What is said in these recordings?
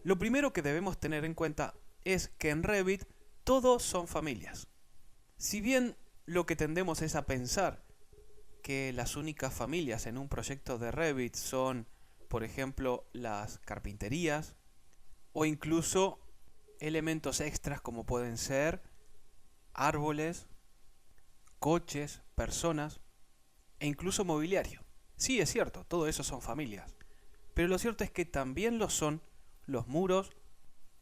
Lo primero que debemos tener en cuenta es que en Revit todos son familias. Si bien lo que tendemos es a pensar que las únicas familias en un proyecto de Revit son, por ejemplo, las carpinterías o incluso elementos extras como pueden ser árboles, coches, personas e incluso mobiliario. Sí, es cierto, todo eso son familias. Pero lo cierto es que también lo son los muros,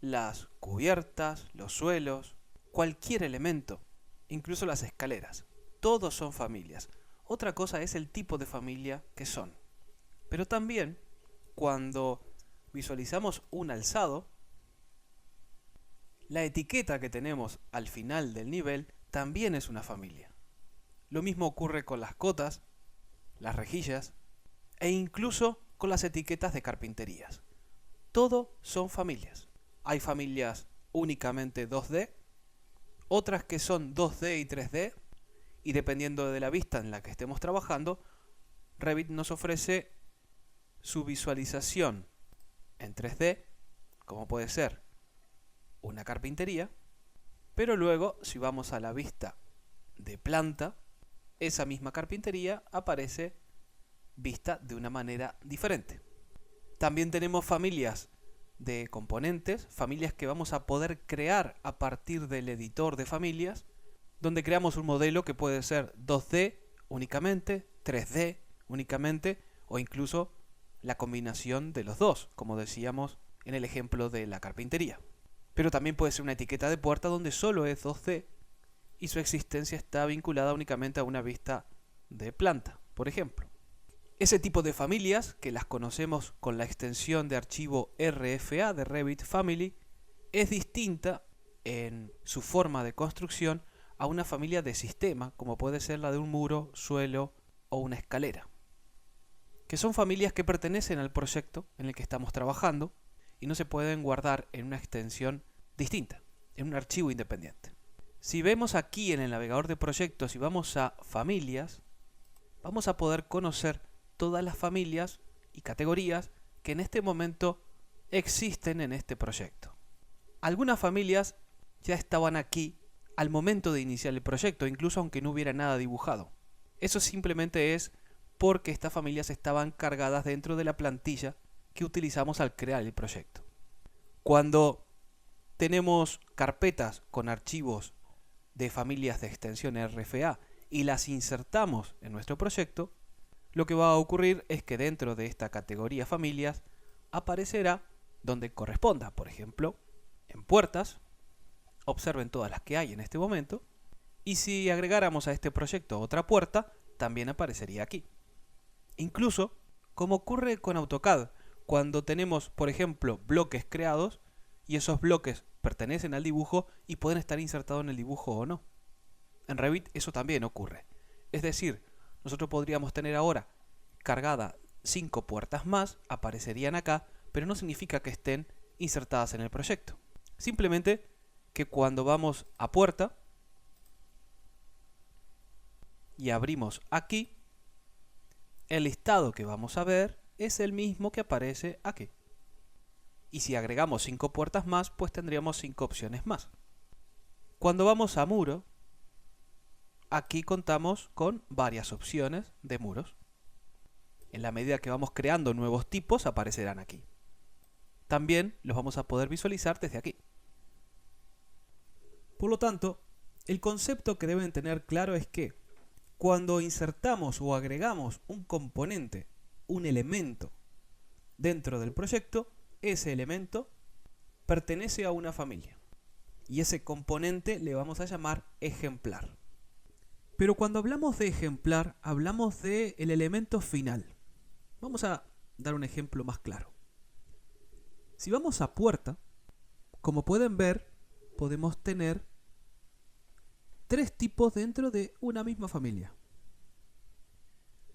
las cubiertas, los suelos, cualquier elemento, incluso las escaleras. Todos son familias. Otra cosa es el tipo de familia que son. Pero también, cuando visualizamos un alzado, la etiqueta que tenemos al final del nivel también es una familia. Lo mismo ocurre con las cotas, las rejillas e incluso con las etiquetas de carpinterías. Todo son familias. Hay familias únicamente 2D, otras que son 2D y 3D, y dependiendo de la vista en la que estemos trabajando, Revit nos ofrece su visualización en 3D, como puede ser una carpintería, pero luego si vamos a la vista de planta, esa misma carpintería aparece vista de una manera diferente. También tenemos familias de componentes, familias que vamos a poder crear a partir del editor de familias, donde creamos un modelo que puede ser 2D únicamente, 3D únicamente, o incluso la combinación de los dos, como decíamos en el ejemplo de la carpintería. Pero también puede ser una etiqueta de puerta donde solo es 2D y su existencia está vinculada únicamente a una vista de planta, por ejemplo. Ese tipo de familias, que las conocemos con la extensión de archivo RFA de Revit Family, es distinta en su forma de construcción a una familia de sistema, como puede ser la de un muro, suelo o una escalera, que son familias que pertenecen al proyecto en el que estamos trabajando y no se pueden guardar en una extensión distinta, en un archivo independiente. Si vemos aquí en el navegador de proyectos y vamos a familias, vamos a poder conocer todas las familias y categorías que en este momento existen en este proyecto. Algunas familias ya estaban aquí al momento de iniciar el proyecto, incluso aunque no hubiera nada dibujado. Eso simplemente es porque estas familias estaban cargadas dentro de la plantilla que utilizamos al crear el proyecto. Cuando tenemos carpetas con archivos de familias de extensión RFA y las insertamos en nuestro proyecto, lo que va a ocurrir es que dentro de esta categoría familias aparecerá donde corresponda, por ejemplo, en puertas, observen todas las que hay en este momento, y si agregáramos a este proyecto otra puerta, también aparecería aquí. Incluso, como ocurre con AutoCAD, cuando tenemos, por ejemplo, bloques creados, y esos bloques pertenecen al dibujo y pueden estar insertados en el dibujo o no. En Revit eso también ocurre. Es decir, nosotros podríamos tener ahora cargada 5 puertas más, aparecerían acá, pero no significa que estén insertadas en el proyecto. Simplemente que cuando vamos a puerta y abrimos aquí, el listado que vamos a ver es el mismo que aparece aquí. Y si agregamos 5 puertas más, pues tendríamos 5 opciones más. Cuando vamos a muro, aquí contamos con varias opciones de muros. En la medida que vamos creando nuevos tipos, aparecerán aquí. También los vamos a poder visualizar desde aquí. Por lo tanto, el concepto que deben tener claro es que cuando insertamos o agregamos un componente, un elemento dentro del proyecto, ese elemento pertenece a una familia. Y ese componente le vamos a llamar ejemplar. Pero cuando hablamos de ejemplar, hablamos del elemento final. Vamos a dar un ejemplo más claro. Si vamos a puerta, como pueden ver, podemos tener 3 tipos dentro de una misma familia.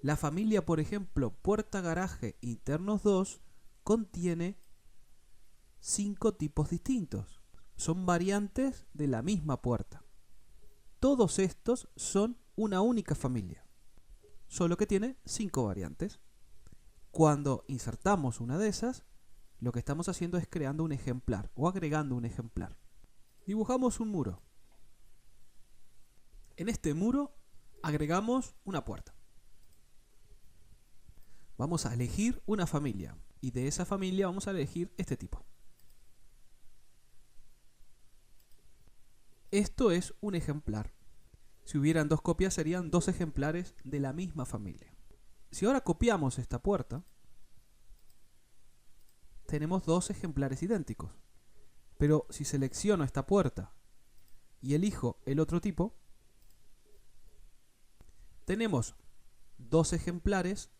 La familia, por ejemplo, puerta garaje internos 2, contiene 5 tipos distintos. Son variantes de la misma puerta. Todos estos son una única familia, solo que tiene 5 variantes. Cuando insertamos una de esas, lo que estamos haciendo es creando un ejemplar o agregando un ejemplar. Dibujamos un muro. En este muro agregamos una puerta. Vamos a elegir una familia y de esa familia vamos a elegir este tipo. Esto es un ejemplar. Si hubieran dos copias serían dos ejemplares de la misma familia. Si ahora copiamos esta puerta, tenemos dos ejemplares idénticos. Pero si selecciono esta puerta y elijo el otro tipo, tenemos dos ejemplares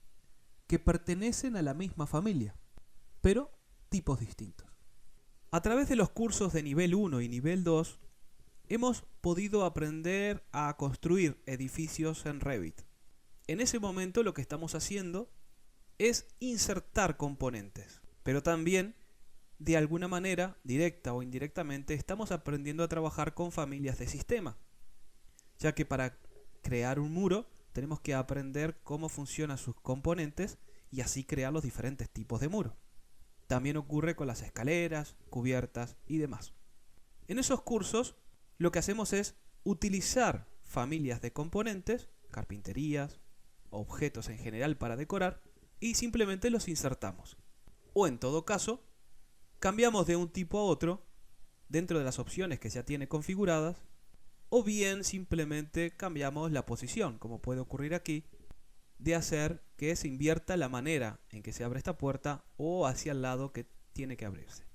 que pertenecen a la misma familia, pero tipos distintos. A través de los cursos de nivel 1 y nivel 2, hemos podido aprender a construir edificios en Revit. En ese momento lo que estamos haciendo es insertar componentes, pero también, de alguna manera, directa o indirectamente, estamos aprendiendo a trabajar con familias de sistema, ya que para crear un muro tenemos que aprender cómo funcionan sus componentes y así crear los diferentes tipos de muro. También ocurre con las escaleras, cubiertas y demás. En esos cursos lo que hacemos es utilizar familias de componentes, carpinterías, objetos en general para decorar, y simplemente los insertamos. O en todo caso, cambiamos de un tipo a otro dentro de las opciones que ya tiene configuradas, o bien simplemente cambiamos la posición, como puede ocurrir aquí, de hacer que se invierta la manera en que se abre esta puerta o hacia el lado que tiene que abrirse.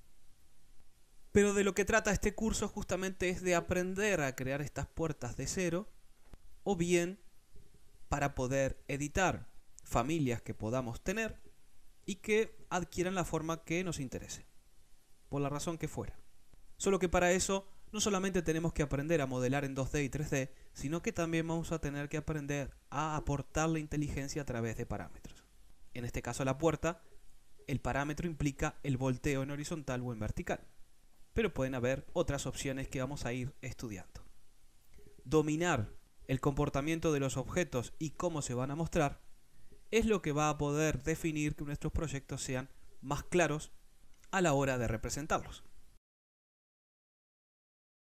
Pero de lo que trata este curso justamente es de aprender a crear estas puertas de cero, o bien para poder editar familias que podamos tener y que adquieran la forma que nos interese, por la razón que fuera. Solo que para eso no solamente tenemos que aprender a modelar en 2D y 3D, sino que también vamos a tener que aprender a aportar la inteligencia a través de parámetros. En este caso la puerta, el parámetro implica el volteo en horizontal o en vertical, pero pueden haber otras opciones que vamos a ir estudiando. Dominar el comportamiento de los objetos y cómo se van a mostrar es lo que va a poder definir que nuestros proyectos sean más claros a la hora de representarlos.